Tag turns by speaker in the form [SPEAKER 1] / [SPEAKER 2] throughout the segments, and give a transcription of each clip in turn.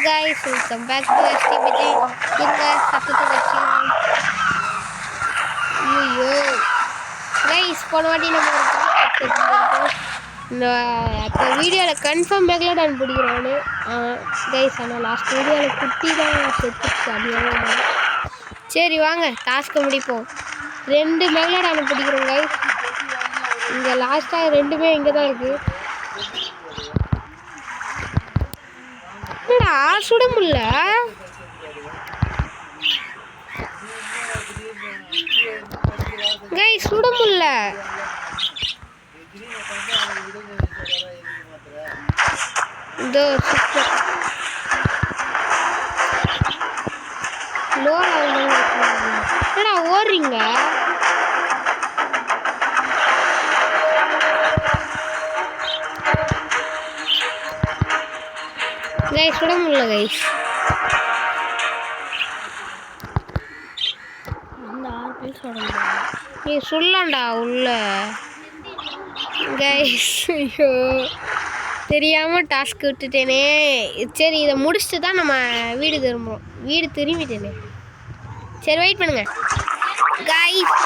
[SPEAKER 1] guys, welcome back to STBJ. இருங்க சத்தத்தை வச்சு ஐயோ guys போன வாட்டி நம்ம அப்போ வீடியோவில் கன்ஃபார்ம் மெகலடான் பிடிக்கிறானு கைஸ் ஆனால் லாஸ்ட் வீடியோவில் குட்டி தான் செத்துச்சு அப்படியே. சரி வாங்க டாஸ்க்கை முடிப்போம். 2 மெகலடான் பிடிக்கிறோம் கைஸ். இங்கே லாஸ்ட்டாக 2மே இங்கே தான் இருக்குது. என்னடா சுட முடியல கைஸ், சுட முடியல. இதோ என்னடா ஓடுறீங்க? கைஸ் சுட முடியல கைஸ். நீ சொல்லலாம்டா உள்ள கைஸ். ஐயோ தெரியாமல் டாஸ்க் விட்டுட்டேனே. சரி இதை முடிச்சுட்டு தான் நம்ம வீடு திரும்பிட்டேனே. சரி வெயிட் பண்ணுங்க கைஸ்.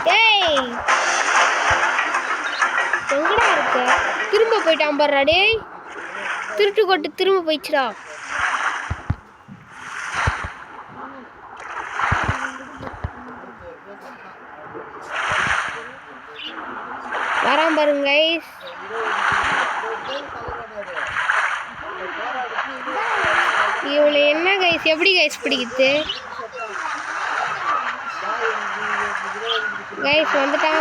[SPEAKER 1] டேய் எங்கடா இருக்க? திரும்ப போயிட்டான் பாருடா. டேய் திருட்டு கொட்டு திரும்ப போயிடுச்சுடா. வரான் பாருங்க கைஸ். இவனை என்ன கைஸ் எப்படி கைஸ் பிடிக்குது? கைஸ் வந்துட்டான்.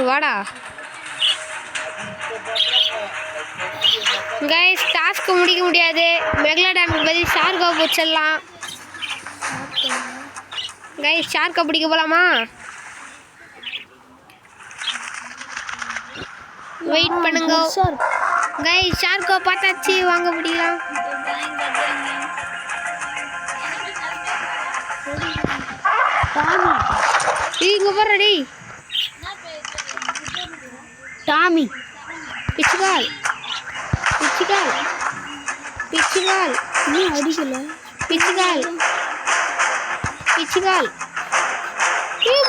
[SPEAKER 1] வாடா கைஸ். டாஸ்க் முடிக்க முடியாது. மெகலடானுக்கு பதில் ஷார்க்கா பிடிச்சிடலாம் கைஸ். ஷார்க்கா பிடிக்க போலாமா? வெயிட் பண்ணுங்க கைஸ். ஷார்க்கா பார்த்தாச்சு, வாங்க பிடிக்கலாம். இங்க போறடி டாமி. பிச்சுகால் இன்னும் அடிக்கல. பிச்சுகால்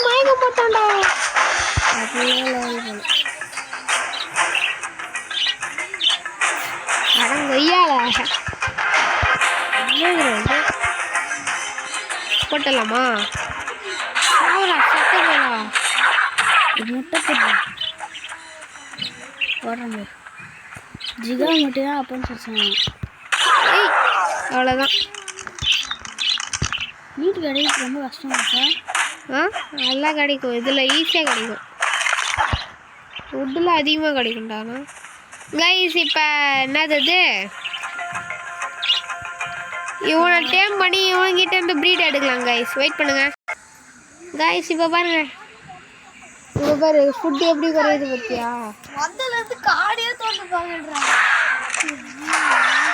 [SPEAKER 1] மயங்க போட்டான்டா. அடங்கய்யால போட்டலாமா? முட்டை போடுறாங்க. ஜிகா மட்டும் தான் அப்பன்னு சொல்லுவாங்க. அவ்வளோதான். நீட் கிடைக்கிறது ரொம்ப கஷ்டம் சார். நல்லா கிடைக்கும். இதில் ஈஸியாக கிடைக்கும். உட்டில் அதிகமாக கிடைக்கும்டாண்ணா கைஸ். இப்போ என்னது இவனை டேம் பண்ணி இவன்கிட்ட இருந்து ப்ரீட் எடுக்கலாம் கைஸ். வெயிட் பண்ணுங்க கைஸ். இப்போ பாருங்க ஃபுட்டு எப்படி குறையுது பத்தியா?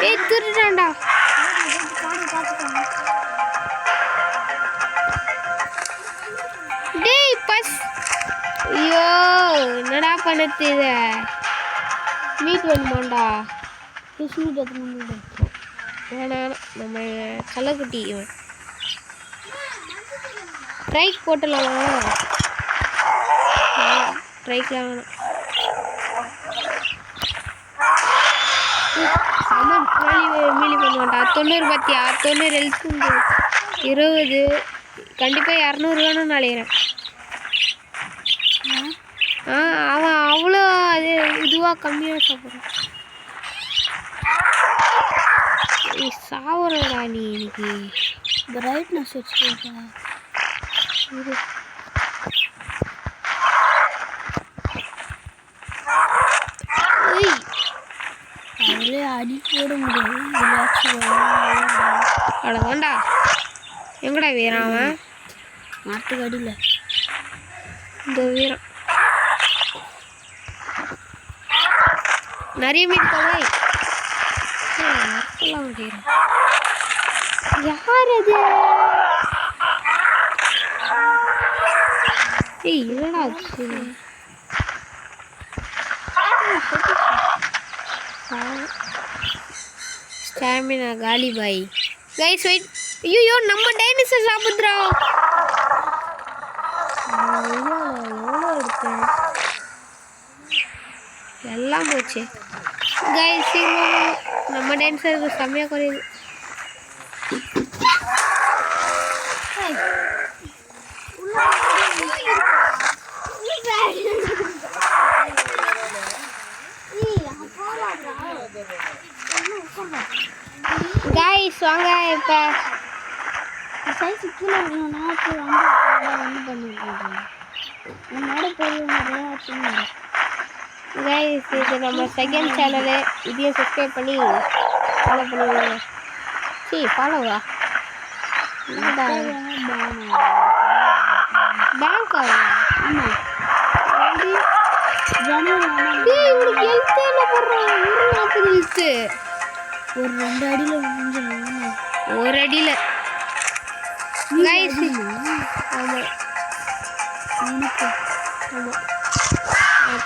[SPEAKER 1] ஏய் திருடாண்டா. டேய் பஸ். ஐயோ என்னடா பண்ணது? இத மீட் வேணுமாண்டா? ஃபிஷ் மீட் எடுத்து வேணாம். நம்ம கள்ளக்குட்டி ட்ரைக் போட்டலாம். ட்ரைக்லாம் வேணும். மீலி பண்ணுவான்டா. 90 பார்த்தியா? 90 ஹெல்த் 20 கண்டிப்பாக 200 வேணும்னு நினைக்கிறேன். அவன் அவ்வளோ அது இதுவாக கம்மியாக சாப்பிட்றான். சாப்பிட்றடா நீ இன்னைக்கு. பிரைட்னஸ் வச்சுக்கா. அடி போட முடியாது. அவ்வளோதான்டா. எங்கடா வீரன்? அவன் மாட்டுக்கு அடியில் இந்த வீரன் நிறைய மீன் போய் சொல்ல முடியும். யார் அது? ஏய் என்னடா ஆச்சு? ஸ்டாமினா காலி பாய். Guys wait. ஐயோ நம்ம டைனோசர் சாப்பிடுறா. எவ்வளோ எடுத்தேன்? எல்லாம் போச்சு. கைஸ் நம்ம டைனோசருக்கு செம்மையாக குறையுது. கைஸ் வாங்க இப்போ
[SPEAKER 2] சைஸ் கீழே இருக்கணும்னா வந்து பண்ணிருக்கேன். என்னோட பெரிய நிறையா
[SPEAKER 1] கைஸ் இது நம்ம செகண்ட் சேனலு. இதையும் சப்ஸ்கிரைப் பண்ணி ஃபாலோ பண்ணுவாங்க. சரி ஃபாலோவா பேங்க் ஆகும்.
[SPEAKER 2] ஆமாம்
[SPEAKER 1] இவனுக்கு எழுத்து என்ன போடுறான்? 140 எழுத்து.
[SPEAKER 2] ஒரு 2 அடியில் முடிஞ்சிடும்.
[SPEAKER 1] ஒரு அடியில் கைஸ். ஆமாம்
[SPEAKER 2] எனக்கு
[SPEAKER 1] ஆமாம்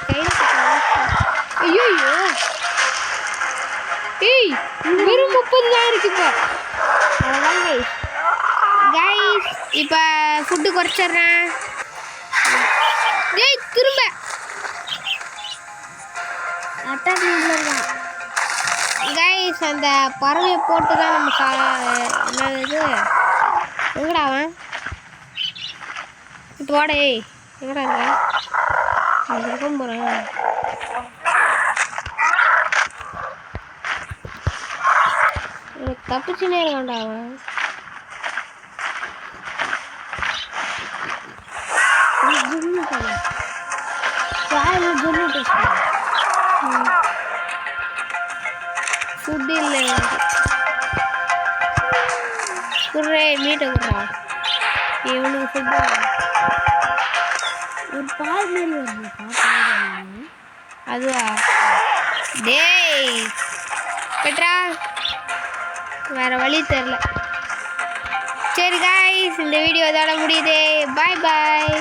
[SPEAKER 1] கையில். ஐயோ ஏய் வெறும் 30 தான் இருக்கு இப்போ. அவ்வளோதான் கைஸ். கைஸ் இப்போ ஃபுட்டு குறைச்சிட்றேன். ஏய் திரும்ப
[SPEAKER 2] அட்டாக் தான்
[SPEAKER 1] கைஸ் அந்த பறவையை போட்டு தான் நம்ம என்னது எங்கடா அவன் இப்போ வாடா. ஏய் எங்கடா இருக்க போகிறேன். எனக்கு தப்பிச்சுனே இருக்கான்டா அவன். ஃபுட்டு இல்லை குர்ரே மீட்டை குர்றா. இவனுக்கு ஃபுட்டு
[SPEAKER 2] ஒரு பால் மாதிரி வருது.
[SPEAKER 1] அதுவா? டேய் பெட்ரா வேற வழி தெரில. சரி கைஸ் இந்த வீடியோ இதோட முடியுது. பாய் பாய்.